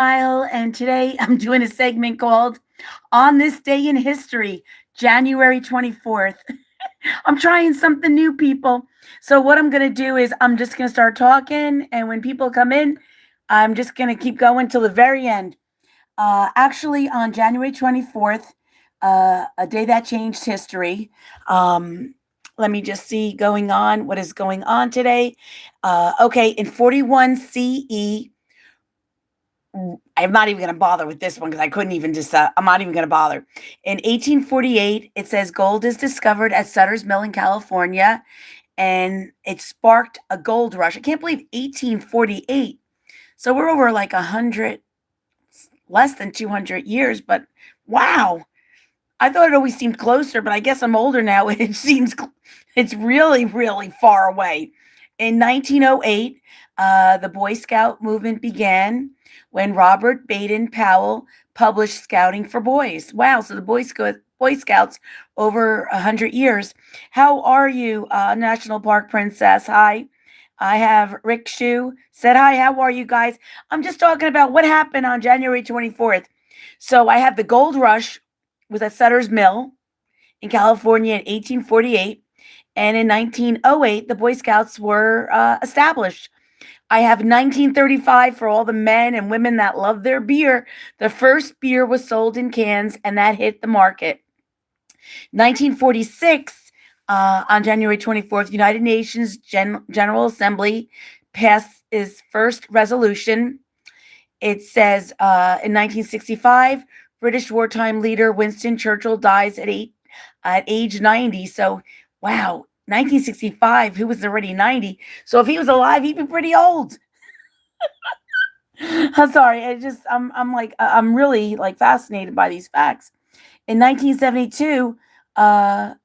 EllenSmile, and today I'm doing a segment called On This Day in History, January 24th. I'm trying something new, people. So, what I'm going to do is I'm just going to start talking, and when people come in, I'm just going to keep going till the very end. Actually, on January 24th, a day that changed history. Um, Let me just see what is going on today. Okay, in 41 CE, I'm not even going to bother with this one because I couldn't even just, I'm not even going to bother. In 1848, it says gold is discovered at Sutter's Mill in California, and it sparked a gold rush. I can't believe 1848. So we're over like 100, less than 200 years, but wow. I thought it always seemed closer, but I guess I'm older now. It seems it's really, really far away. In 1908, the Boy Scout movement began when Robert Baden Powell published Scouting for Boys. Wow, so the Boy Scouts over 100 years. How are you, National Park Princess? Hi. I have Rick Shu said hi. How are you guys? I'm just talking about what happened on January 24th. So I have the gold rush was at Sutter's Mill in California in 1848. And in 1908, the Boy Scouts were established. I have 1935 for all the men and women that love their beer. The first beer was sold in cans, and that hit the market. 1946, on January 24th, United Nations General Assembly passed its first resolution. It says in 1965, British wartime leader Winston Churchill dies at age 90. So, wow, 1965, he was already 90. So if he was alive, he'd be pretty old. I'm sorry. I'm really like fascinated by these facts. In 1972, a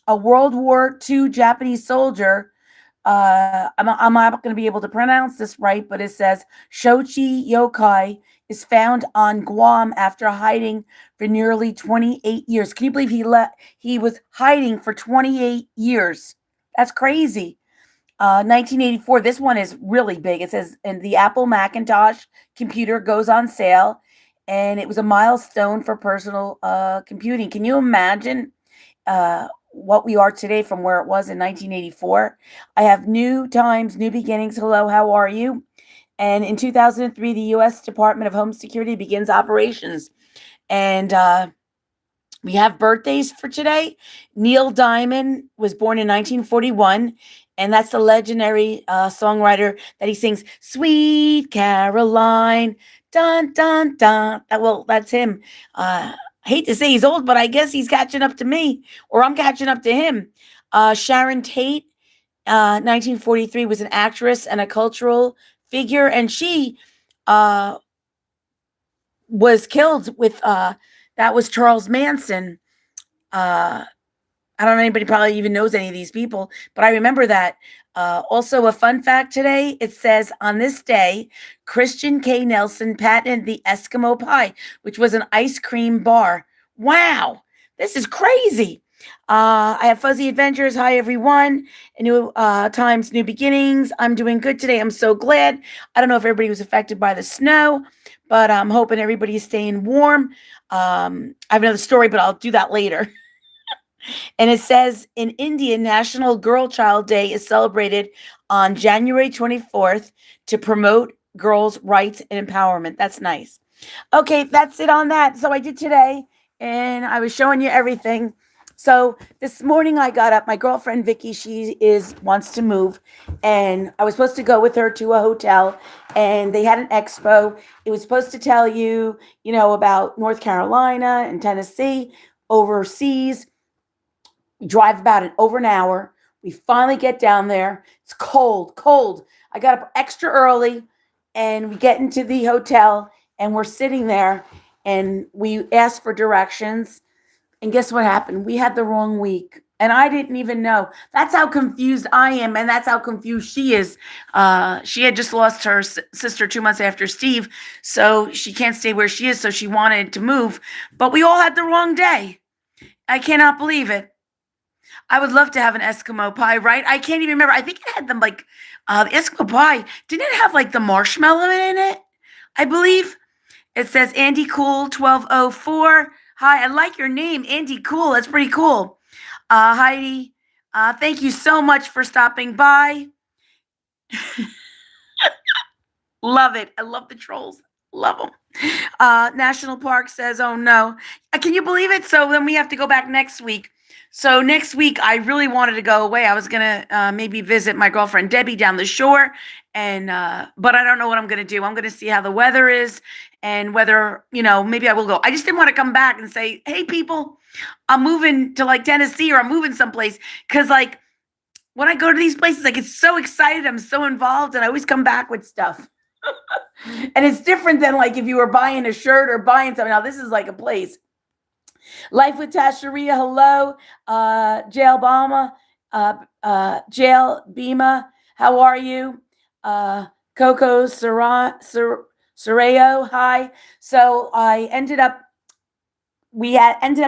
World War II Japanese soldier, I'm not going to be able to pronounce this right, but it says Shochi Yokai is found on Guam after hiding for nearly 28 years. Can you believe he was hiding for 28 years? That's crazy. 1984, this one is really big. It says, and the Apple Macintosh computer goes on sale, and it was a milestone for personal computing. Can you imagine what we are today from where it was in 1984? I have new times, new beginnings. Hello, how are you? And in 2003, the U.S. Department of Home Security begins operations. And we have birthdays for today. Neil Diamond was born in 1941, and that's the legendary songwriter that he sings "Sweet Caroline." Dun dun dun. Well, that's him. I hate to say he's old, but I guess he's catching up to me, or I'm catching up to him. Sharon Tate, 1943, was an actress and a cultural figure, and she uh, was killed with that was Charles Manson. Uh, I don't know anybody probably even knows any of these people, but I remember that. Also, a fun fact today, it says on this day, Christian K. Nelson patented the Eskimo pie, which was an ice cream bar. Wow, this is crazy. I have Fuzzy Adventures. Hi, everyone. New times, new beginnings. I'm doing good today. I'm so glad. I don't know if everybody was affected by the snow, but I'm hoping everybody's staying warm. I have another story, but I'll do that later. And it says in India, National Girl Child Day is celebrated on January 24th to promote girls' rights and empowerment. That's nice. Okay, that's it on that. So I did today, and I was showing you everything. So this morning I got up. My girlfriend Vicky, she wants to move, and I was supposed to go with her to a hotel, and they had an expo. It was supposed to tell you, about North Carolina and Tennessee, overseas. We drive about over an hour. We finally get down there. It's cold, cold. I got up extra early, and we get into the hotel, and we're sitting there, and we asked for directions. And guess what happened? We had the wrong week. And I didn't even know. That's how confused I am, and that's how confused she is. She had just lost her sister 2 months after Steve, so she can't stay where she is, so she wanted to move. But we all had the wrong day. I cannot believe it. I would love to have an Eskimo pie, right? I can't even remember. I think it had them like the Eskimo pie. Didn't it have like the marshmallow in it? I believe. It says Andy Cool 1204. Hi, I like your name, Andy Cool. That's pretty cool. Heidi, thank you so much for stopping by. Love it. I love the trolls. Love them. National Park says, oh no. Can you believe it? So then we have to go back next week. So next week, I really wanted to go away. I was going to maybe visit my girlfriend Debbie down the shore. And, but I don't know what I'm going to do. I'm going to see how the weather is and whether, maybe I will go. I just didn't want to come back and say, hey, people, I'm moving to like Tennessee or I'm moving someplace. Cause like when I go to these places, I get so excited. I'm so involved and I always come back with stuff. And it's different than like if you were buying a shirt or buying something. Now this is like a place. Life with Tasharia, hello. Jail Bama, Jail Bima, how are you? Coco Soreo, hi. So I ended up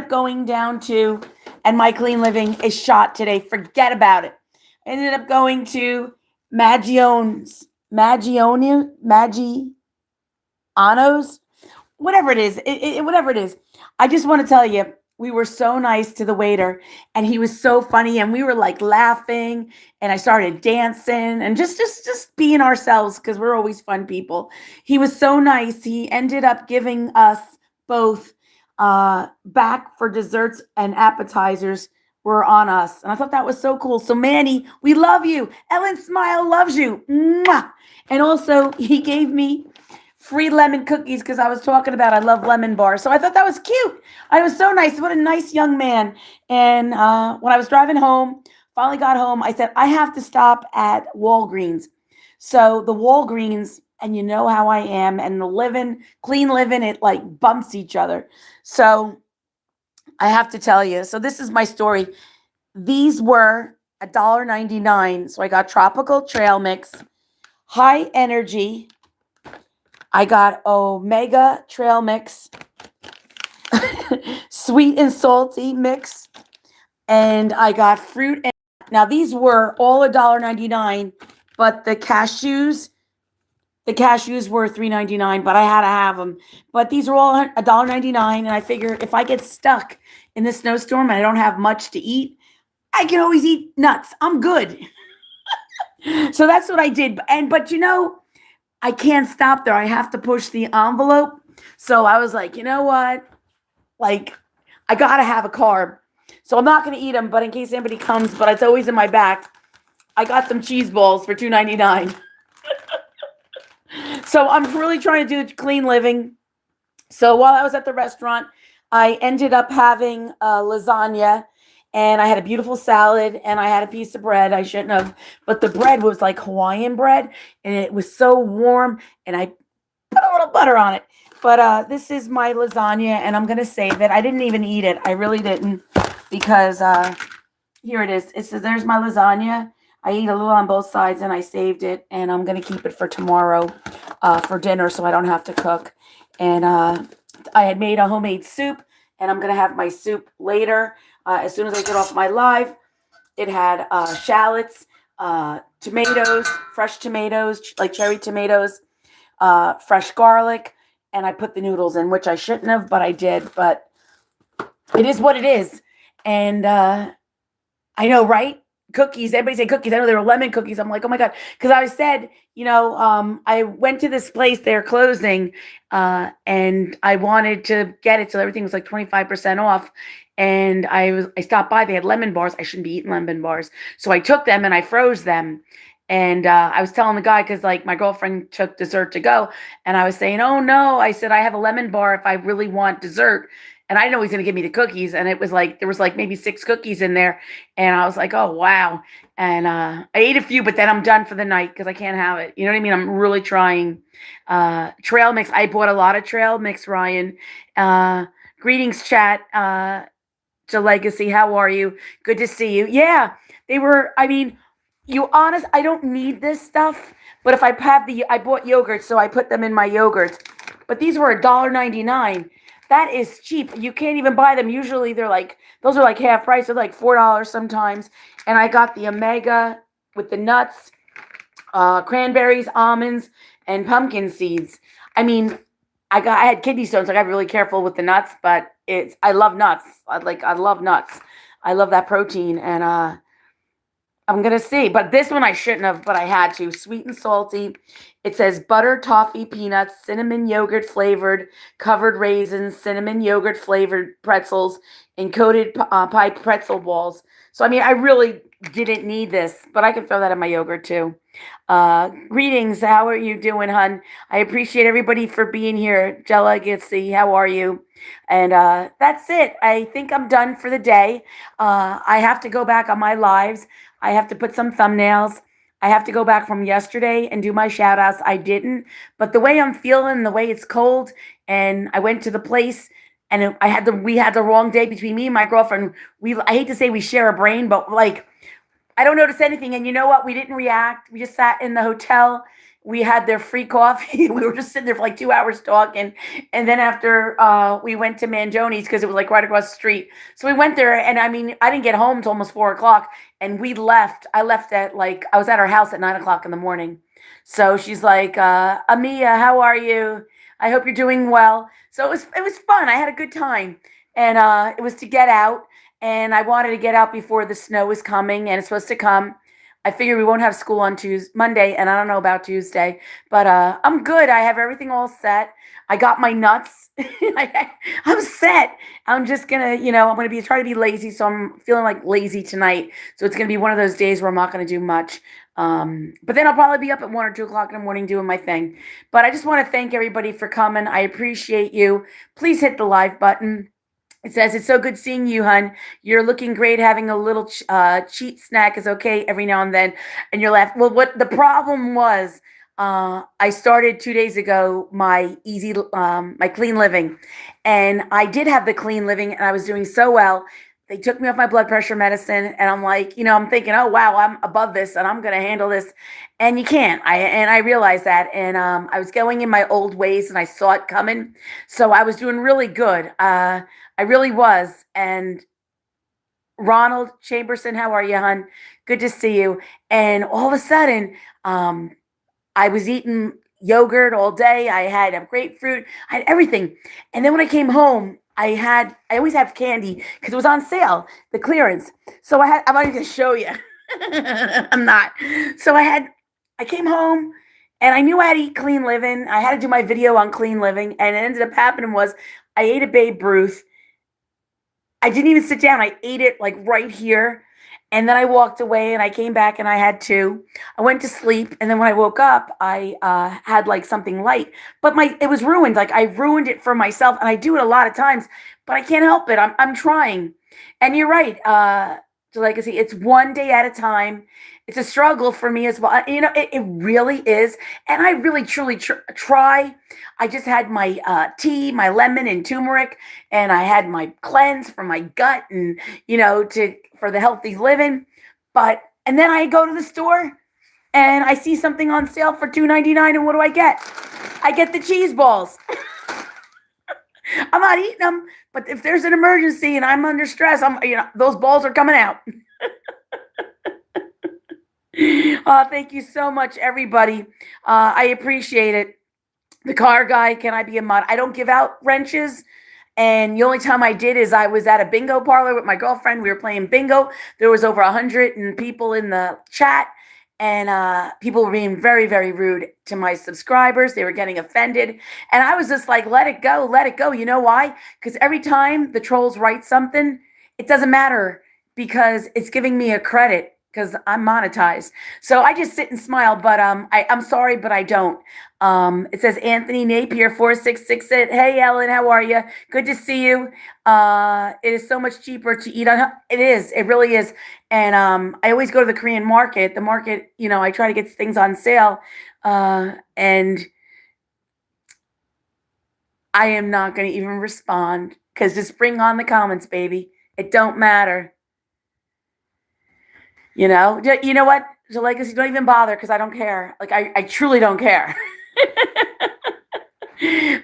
going down to, and my clean living is shot today. Forget about it. I ended up going to Maggianos, whatever it is, whatever it is. I just want to tell you, we were so nice to the waiter, and he was so funny, and we were like laughing, and I started dancing and just being ourselves because we're always fun people. He was so nice. He ended up giving us both back for desserts and appetizers were on us. And I thought that was so cool. So Manny, we love you. EllenSmile loves you. Mwah! And also he gave me free lemon cookies because I was talking about I love lemon bars. So I thought that was cute. I was so nice. What a nice young man. And when I was driving home, finally got home, I said, I have to stop at Walgreens. So the Walgreens, and you know how I am, and the clean living, it like bumps each other. So I have to tell you. So this is my story. These were $1.99. So I got tropical trail mix, high energy. I got omega trail mix, sweet and salty mix, and I got fruit. And now these were all $1.99, but the cashews were $3.99, but I had to have them. But these are all $1.99, and I figure if I get stuck in the snowstorm and I don't have much to eat, I can always eat nuts. I'm good. So that's what I did. But I can't stop there. I have to push the envelope. So I was like, you know what? Like, I got to have a carb. So I'm not going to eat them, but in case anybody comes, but it's always in my back. I got some cheese balls for $2.99. So I'm really trying to do clean living. So while I was at the restaurant, I ended up having lasagna, and I had a beautiful salad, and I had a piece of bread. I shouldn't have, but the bread was like Hawaiian bread, and it was so warm, and I put a little butter on it. But this is my lasagna, and I'm going to save it. I didn't even eat it. I really didn't, because here it is. It says, there's my lasagna. I ate a little on both sides, and I saved it, and I'm going to keep it for tomorrow for dinner so I don't have to cook. And I had made a homemade soup, and I'm going to have my soup later. As soon as I get off my live, it had shallots, tomatoes, fresh tomatoes, like cherry tomatoes, fresh garlic, and I put the noodles in, which I shouldn't have, but I did. But it is what it is. And I know, right? Cookies. Everybody say cookies. I know they were lemon cookies. I'm like, oh my God. Because I said, I went to this place, they're closing, and I wanted to get it. So everything was like 25% off. And I stopped by. They had lemon bars. I shouldn't be eating lemon bars. So I took them and I froze them. And I was telling the guy, because like my girlfriend took dessert to go. And I was saying, oh no, I said, I have a lemon bar if I really want dessert. And I didn't know he was going to give me the cookies. And it was like, there was like maybe 6 cookies in there. And I was like, oh, wow. And I ate a few, but then I'm done for the night because I can't have it. You know what I mean? I'm really trying. Trail mix. I bought a lot of trail mix, Ryan. Greetings, chat. To Legacy. How are you? Good to see you. Yeah, they were, I don't need this stuff. But if I I bought yogurt, so I put them in my yogurt. But these were $1.99. That is cheap. You can't even buy them. Usually those are like half price. They're like $4 sometimes. And I got the Omega with the nuts, cranberries, almonds, and pumpkin seeds. I had kidney stones. I got really careful with the nuts, but I love nuts. I love nuts. I love that protein, and I'm gonna see. But this one I shouldn't have, but I had to. Sweet and salty. It says butter, toffee, peanuts, cinnamon yogurt flavored, covered raisins, cinnamon yogurt flavored pretzels, and coated pie pretzel balls. So I mean, I really didn't need this, but I can throw that in my yogurt too. Greetings. How are you doing, hun? I appreciate everybody for being here. Jella Gitsy, how are you? And that's it. I think I'm done for the day. I have to go back on my lives. I have to put some thumbnails. I have to go back from yesterday and do my shout outs. I didn't, but the way I'm feeling, the way it's cold, and I went to the place and we had the wrong day between me and my girlfriend. I hate to say we share a brain, but like I don't notice anything. And you know what? We didn't react. We just sat in the hotel. We had their free coffee. We were just sitting there for like 2 hours talking. And then after we went to Maggiano's because it was like right across the street. So we went there. And I mean, I didn't get home until almost 4 o'clock. And we left. I left at like, I was at our house at 9 o'clock in the morning. So she's like, Amia, how are you? I hope you're doing well. So it was fun. I had a good time. And it was to get out, and I wanted to get out before the snow is coming, and it's supposed to come. I figure we won't have school on Monday, and I don't know about Tuesday, but I'm good. I have everything all set. I got my nuts. I'm set. I'm just gonna, I'm gonna be try to be lazy, so I'm feeling like lazy tonight. So it's gonna be one of those days where I'm not gonna do much. But then I'll probably be up at 1 or 2 o'clock in the morning doing my thing. But I just want to thank everybody for coming. I appreciate you. Please hit the live button. It says, it's so good seeing you, hun. You're looking great. Having a little cheat snack is okay every now and then. And you're laughing. Well, what the problem was, I started 2 days ago my clean living. And I did have the clean living, and I was doing so well. They took me off my blood pressure medicine, and I'm like, I'm thinking, oh, wow, I'm above this, and I'm going to handle this. And you can't. I realized that. And I was going in my old ways, and I saw it coming. So I was doing really good. I really was. And Ronald Chamberson, how are you, hon? Good to see you. And all of a sudden, I was eating yogurt all day. I had a grapefruit. I had everything. And then when I came home, I always have candy because it was on sale, the clearance. So I'm not even going to show you. I'm not. So I came home and I knew I had to eat clean living. I had to do my video on clean living. And it ended up happening was I ate a Babe Ruth. I didn't even sit down. I ate it like right here. And then I walked away and I came back and I had two. I went to sleep. And then when I woke up, I had like something light, but it was ruined. Like I ruined it for myself. And I do it a lot of times, but I can't help it. I'm trying. And you're right. Legacy, it's one day at a time. It's a struggle for me as well. It really is. And I really, truly try. I just had my tea, my lemon and turmeric, and I had my cleanse for my gut and, for the healthy living. And then I go to the store and I see something on sale for $2.99. And what do I get? I get the cheese balls. I'm not eating them, but if there's an emergency and I'm under stress, those balls are coming out. Thank you so much, everybody. I appreciate it. The car guy, can I be a mod? I don't give out wrenches. And the only time I did is I was at a bingo parlor with my girlfriend. We were playing bingo. There was over 100 people in the chat. And people were being very, very rude to my subscribers. They were getting offended. And I was just like, let it go, let it go. You know why? Because every time the trolls write something, it doesn't matter because it's giving me a credit because I'm monetized. So I just sit and smile, but I'm sorry, but I don't. It says Anthony Napier 4668. Hey, Ellen, how are you? Good to see you. It is so much cheaper to eat on. It is. It really is. And I always go to the Korean market. The market, I try to get things on sale. And I am not going to even respond because just bring on the comments, baby. It don't matter. You know what? The legacy, don't even bother because I don't care. Like I truly don't care.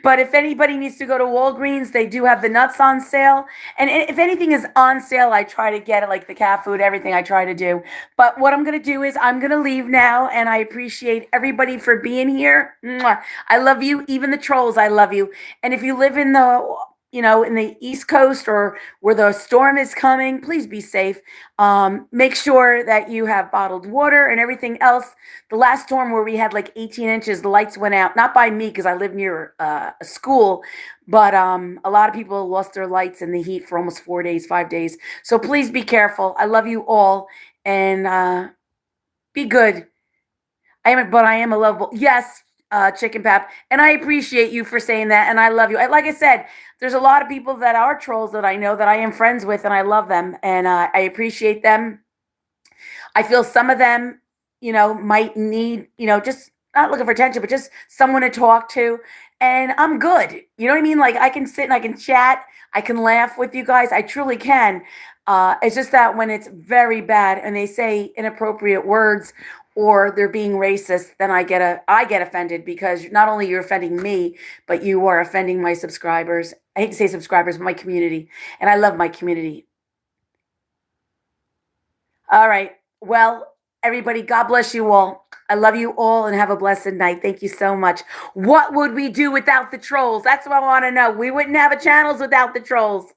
But if anybody needs to go to Walgreens, they do have the nuts on sale. And if anything is on sale, I try to get it, like the cat food, everything I try to do. But what I'm going to do is I'm going to leave now, and I appreciate everybody for being here. Mwah. I love you, even the trolls. I love you. And if you live in the in the East Coast or where the storm is coming, please be safe. Make sure that you have bottled water and everything else. The last storm where we had like 18 inches, the lights went out, not by me because I live near a school, but a lot of people lost their lights in the heat for almost 4 days, 5 days. So please be careful. I love you all, and be good. I am a lovable. Yes, Chicken Pap, and I appreciate you for saying that, and I love you. Like I said, there's a lot of people that are trolls that I know that I am friends with, and I love them, and I appreciate them. I feel some of them, might need, just not looking for attention, but just someone to talk to. And I'm good. You know what I mean? Like I can sit and I can chat, I can laugh with you guys. I truly can. It's just that when it's very bad and they say inappropriate words or they're being racist, then I get offended because not only you're offending me, but you are offending my subscribers. I hate to say subscribers, but my community. And I love my community. All right. Well, everybody, God bless you all. I love you all and have a blessed night. Thank you so much. What would we do without the trolls? That's what I want to know. We wouldn't have a channels without the trolls.